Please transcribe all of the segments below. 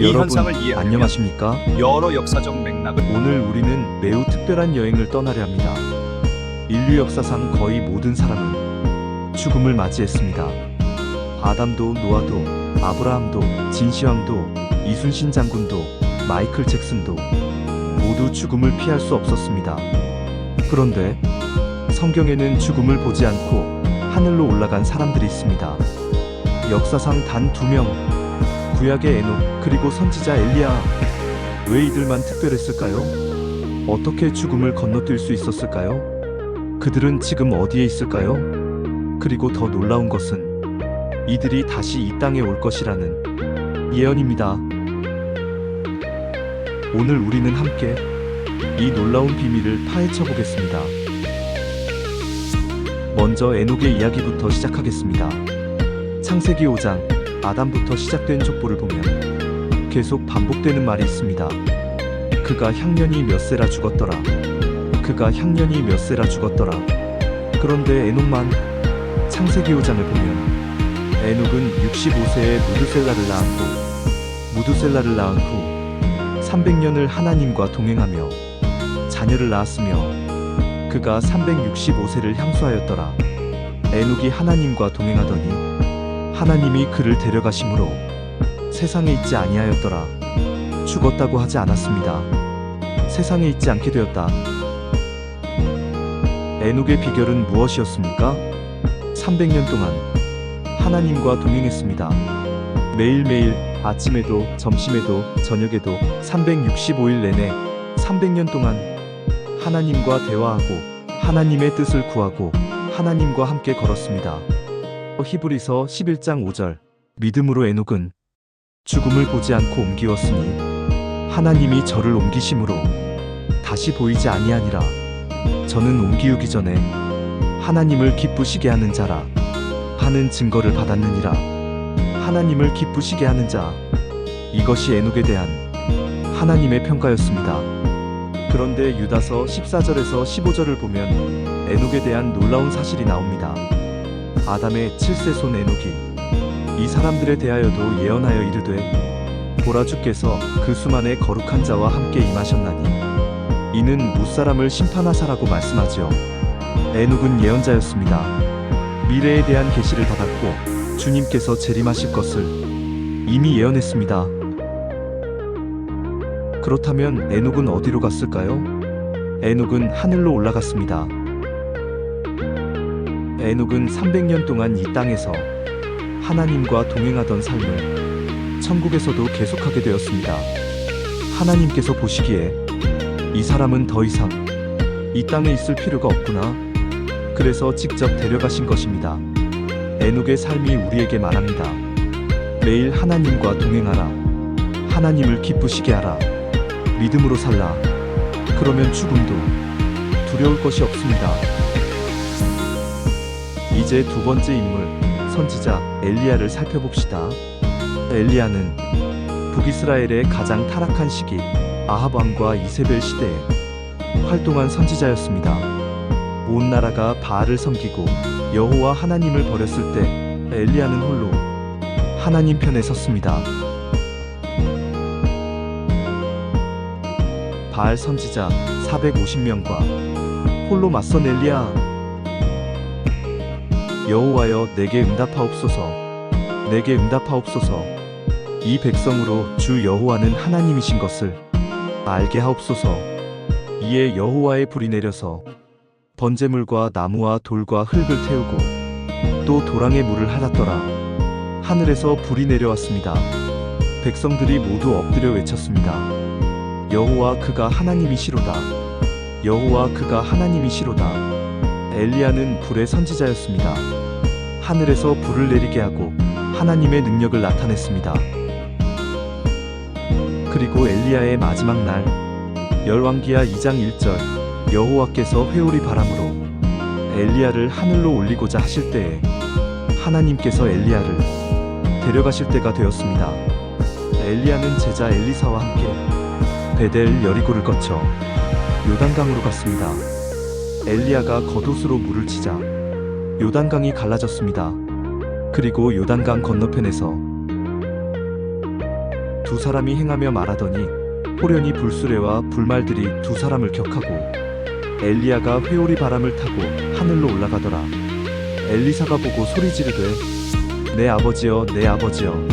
여러분, 현상을 이해하려면 안녕하십니까? 여러 역사적 맥락을 오늘 우리는 매우 특별한 여행을 떠나려 합니다. 인류 역사상 거의 모든 사람은 죽음을 맞이했습니다. 아담도, 노아도, 아브라함도, 진시황도, 이순신 장군도, 마이클 잭슨도 모두 죽음을 피할 수 없었습니다. 그런데 성경에는 죽음을 보지 않고 하늘로 올라간 사람들이 있습니다. 역사상 단 2명, 구약의 에녹, 그리고 선지자 엘리야. 왜 이들만 특별했을까요? 어떻게 죽음을 건너뛸 수 있었을까요? 그들은 지금 어디에 있을까요? 그리고 더 놀라운 것은 이들이 다시 이 땅에 올 것이라는 예언입니다. 오늘 우리는 함께 이 놀라운 비밀을 파헤쳐 보겠습니다. 먼저 에녹의 이야기부터 시작하겠습니다. 창세기 5장 아담부터 시작된 족보를 보면 계속 반복되는 말이 있습니다. 그가 향년이 몇 세라 죽었더라. 그가 향년이 몇 세라 죽었더라. 그런데 에녹만 창세기 5장을 보면 에녹은 65세에 무드셀라를 낳았고 무드셀라를 낳은 후 300년을 하나님과 동행하며 자녀를 낳았으며 그가 365세를 향수하였더라. 에녹이 하나님과 동행하더니 하나님이 그를 데려가심으로 세상에 있지 아니하였더라. 죽었다고 하지 않았습니다. 세상에 있지 않게 되었다. 에녹의 비결은 무엇이었습니까? 300년 동안 하나님과 동행했습니다. 매일매일 아침에도 점심에도 저녁에도 365일 내내 300년 동안 하나님과 대화하고 하나님의 뜻을 구하고 하나님과 함께 걸었습니다. 히브리서 11장 5절 믿음으로 에녹은 죽음을 보지 않고 옮기었으니 하나님이 저를 옮기심으로 다시 보이지 아니하니라. 저는 옮기우기 전에 하나님을 기쁘시게 하는 자라 하는 증거를 받았느니라. 하나님을 기쁘시게 하는 자, 이것이 에녹에 대한 하나님의 평가였습니다. 그런데 유다서 14절에서 15절을 보면 에녹에 대한 놀라운 사실이 나옵니다. 아담의 7세 손 에녹이 이 사람들에 대하여도 예언하여 이르되 보라 주께서 그 수만의 거룩한 자와 함께 임하셨나니 이는 무사람을 심판하사라고 말씀하지요. 에녹은 예언자였습니다. 미래에 대한 계시를 받았고 주님께서 재림하실 것을 이미 예언했습니다. 그렇다면 에녹은 어디로 갔을까요? 에녹은 하늘로 올라갔습니다. 에녹은 300년 동안 이 땅에서 하나님과 동행하던 삶을 천국에서도 계속하게 되었습니다. 하나님께서 보시기에 이 사람은 더 이상 이 땅에 있을 필요가 없구나. 그래서 직접 데려가신 것입니다. 에녹의 삶이 우리에게 말합니다. 매일 하나님과 동행하라. 하나님을 기쁘시게 하라. 믿음으로 살라. 그러면 죽음도 두려울 것이 없습니다. 이제 두 번째 인물, 선지자 엘리야를 살펴봅시다. 엘리야는 북이스라엘의 가장 타락한 시기 아합 왕과 이세벨 시대에 활동한 선지자였습니다. 온 나라가 바알을 섬기고 여호와 하나님을 버렸을 때 엘리야는 홀로 하나님 편에 섰습니다. 바알 선지자 450명과 홀로 맞선 엘리야. 여호와여 내게 응답하옵소서. 내게 응답하옵소서. 이 백성으로 주 여호와는 하나님이신 것을 알게 하옵소서. 이에 여호와의 불이 내려서 번제물과 나무와 돌과 흙을 태우고 또 도랑에 물을 핥았더라. 하늘에서 불이 내려왔습니다. 백성들이 모두 엎드려 외쳤습니다. 여호와 그가 하나님이시로다. 여호와 그가 하나님이시로다. 엘리야는 불의 선지자였습니다. 하늘에서 불을 내리게 하고 하나님의 능력을 나타냈습니다. 그리고 엘리야의 마지막 날 열왕기하 2장 1절 여호와께서 회오리 바람으로 엘리야를 하늘로 올리고자 하실 때에 하나님께서 엘리야를 데려가실 때가 되었습니다. 엘리야는 제자 엘리사와 함께 베델 여리고를 거쳐 요단강으로 갔습니다. 엘리야가 겉옷으로 물을 치자 요단강이 갈라졌습니다. 그리고 요단강 건너편에서 두 사람이 행하며 말하더니 호련히 불수레와 불말들이 두 사람을 격하고 엘리야가 회오리 바람을 타고 하늘로 올라가더라. 엘리사가 보고 소리 지르되 내 아버지여 내 아버지여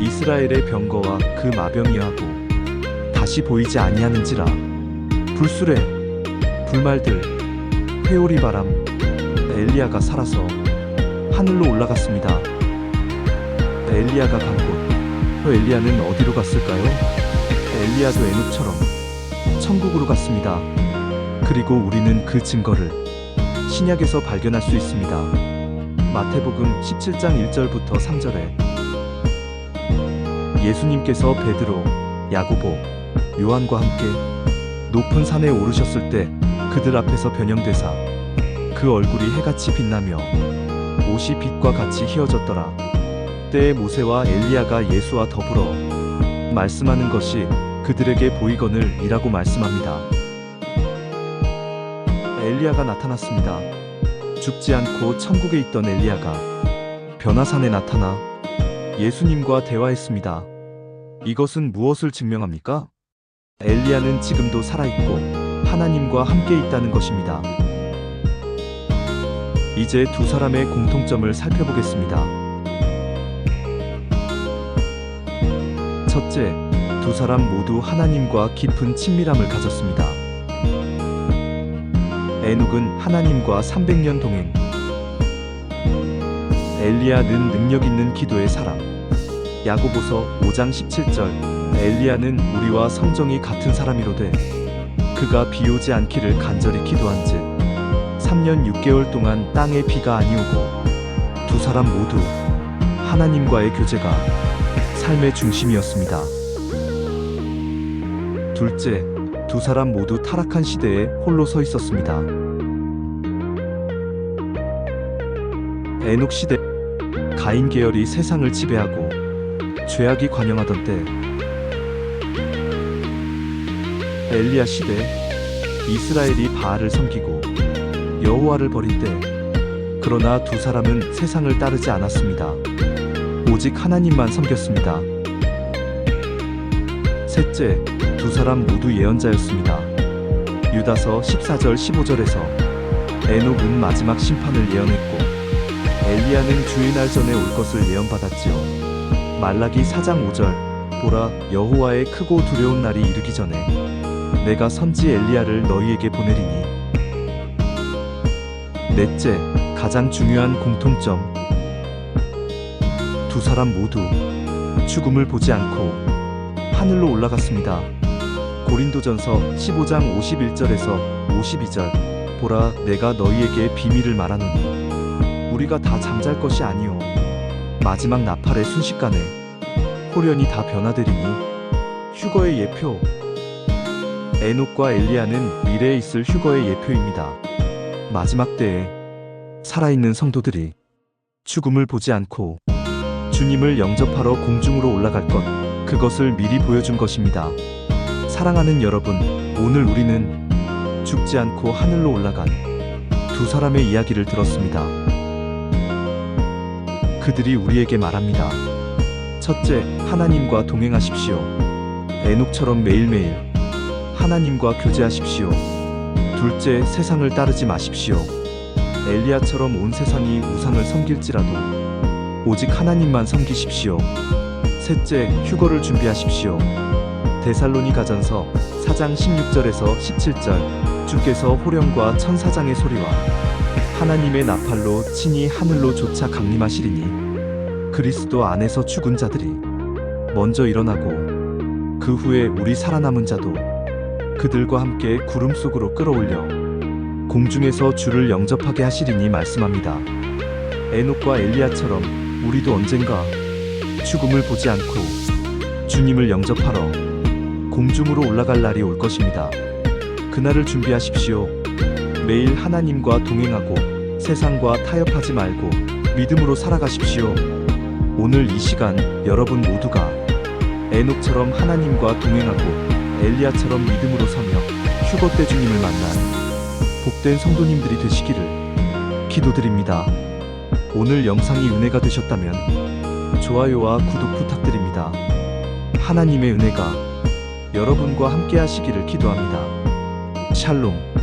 이스라엘의 병거와 그 마병이 하고 다시 보이지 아니하는지라. 불수레 불말들 회오리 바람 엘리야가 살아서 하늘로 올라갔습니다. 엘리야가 간 곳, 엘리야는 어디로 갔을까요? 엘리야도 에녹처럼 천국으로 갔습니다. 그리고 우리는 그 증거를 신약에서 발견할 수 있습니다. 마태복음 17장 1절부터 3절에 예수님께서 베드로, 야고보, 요한과 함께 높은 산에 오르셨을 때 그들 앞에서 변형되사 그 얼굴이 해같이 빛나며 옷이 빛과 같이 휘어졌더라. 때에 모세와 엘리야가 예수와 더불어 말씀하는 것이 그들에게 보이거늘 이라고 말씀합니다. 엘리야가 나타났습니다. 죽지 않고 천국에 있던 엘리야가 변화산에 나타나 예수님과 대화했습니다. 이것은 무엇을 증명합니까? 엘리야는 지금도 살아있고 하나님과 함께 있다는 것입니다. 이제 두 사람의 공통점을 살펴보겠습니다. 첫째, 두 사람 모두 하나님과 깊은 친밀함을 가졌습니다. 에녹은 하나님과 300년 동행, 엘리야는 능력 있는 기도의 사람. 야고보서 5장 17절 엘리야는 우리와 성정이 같은 사람이로되 그가 비 오지 않기를 간절히 기도한즉 3년 6개월 동안 땅에 비가 아니오고 두 사람 모두 하나님과의 교제가 삶의 중심이었습니다. 둘째, 두 사람 모두 타락한 시대에 홀로 서 있었습니다. 에녹 시대 가인 계열이 세상을 지배하고 죄악이 관영하던 때, 엘리야 시대 이스라엘이 바알을 섬기고 여호와를 버린 때, 그러나 두 사람은 세상을 따르지 않았습니다. 오직 하나님만 섬겼습니다. 셋째, 두 사람 모두 예언자였습니다. 유다서 14절 15절에서 에녹은 마지막 심판을 예언했고 엘리야는 주의 날 전에 올 것을 예언받았지요. 말라기 4장 5절 보라 여호와의 크고 두려운 날이 이르기 전에 내가 선지 엘리야를 너희에게 보내리니. 넷째, 가장 중요한 공통점. 두 사람 모두 죽음을 보지 않고 하늘로 올라갔습니다. 고린도전서 15장 51절에서 52절 보라 내가 너희에게 비밀을 말하노니 우리가 다 잠잘 것이 아니오 마지막 나팔의 순식간에 호련히 다 변화되리니. 휴거의 예표. 에녹과 엘리야는 미래에 있을 휴거의 예표입니다. 마지막 때에 살아있는 성도들이 죽음을 보지 않고 주님을 영접하러 공중으로 올라갈 것, 그것을 미리 보여준 것입니다. 사랑하는 여러분, 오늘 우리는 죽지 않고 하늘로 올라간 두 사람의 이야기를 들었습니다. 그들이 우리에게 말합니다. 첫째, 하나님과 동행하십시오. 에녹처럼 매일매일 하나님과 교제하십시오. 둘째, 세상을 따르지 마십시오. 엘리야처럼 온 세상이 우상을 섬길지라도 오직 하나님만 섬기십시오. 셋째, 휴거를 준비하십시오. 데살로니가전서 4장 16절에서 17절 주께서 호령과 천사장의 소리와 하나님의 나팔로 친히 하늘로 쫓아 강림하시리니 그리스도 안에서 죽은 자들이 먼저 일어나고 그 후에 우리 살아남은 자도 그들과 함께 구름 속으로 끌어올려 공중에서 주를 영접하게 하시리니 말씀합니다. 에녹과 엘리야처럼 우리도 언젠가 죽음을 보지 않고 주님을 영접하러 공중으로 올라갈 날이 올 것입니다. 그날을 준비하십시오. 매일 하나님과 동행하고 세상과 타협하지 말고 믿음으로 살아가십시오. 오늘 이 시간 여러분 모두가 에녹처럼 하나님과 동행하고 엘리야처럼 믿음으로 서며 휴거 때 주님을 만난 복된 성도님들이 되시기를 기도드립니다. 오늘 영상이 은혜가 되셨다면 좋아요와 구독 부탁드립니다. 하나님의 은혜가 여러분과 함께 하시기를 기도합니다. 샬롬.